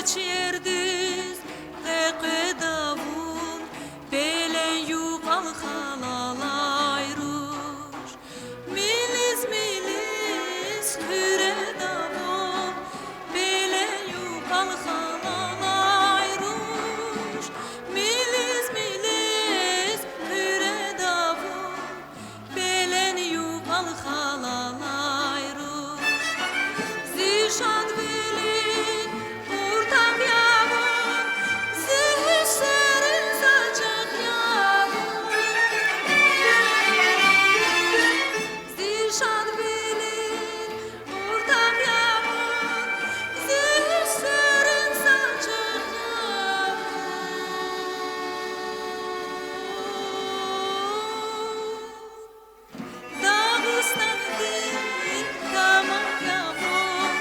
çerdiz Davun belen yuqal xalalay ruş Milis milis hüre davun belen yuqal xalalay ruş Milis milis hüre davun belen yuqal xalalay ruş Zişan velin ortak yavun Zişserin saçak yavun Zişan velin ortak yavun Zişserin saçak yavun Dağıstan'ın tamam yavun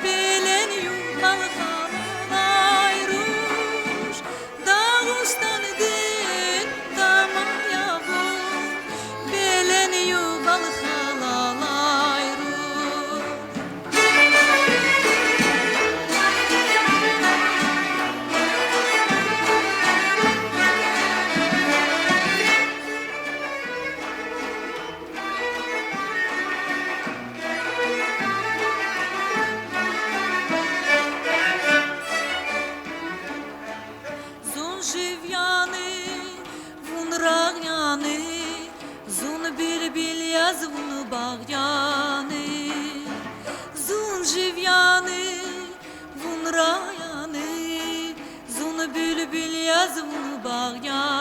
Belen yuqal xalalay ruş Dağıstan'ın tamam yavun Belen yuqal xalalay ruş Zun jivyani, vun ragyani, zun bilbil yaz vun bagyani. Zun jivyani, vun ragyani, zun bilbil yaz vun bagyani.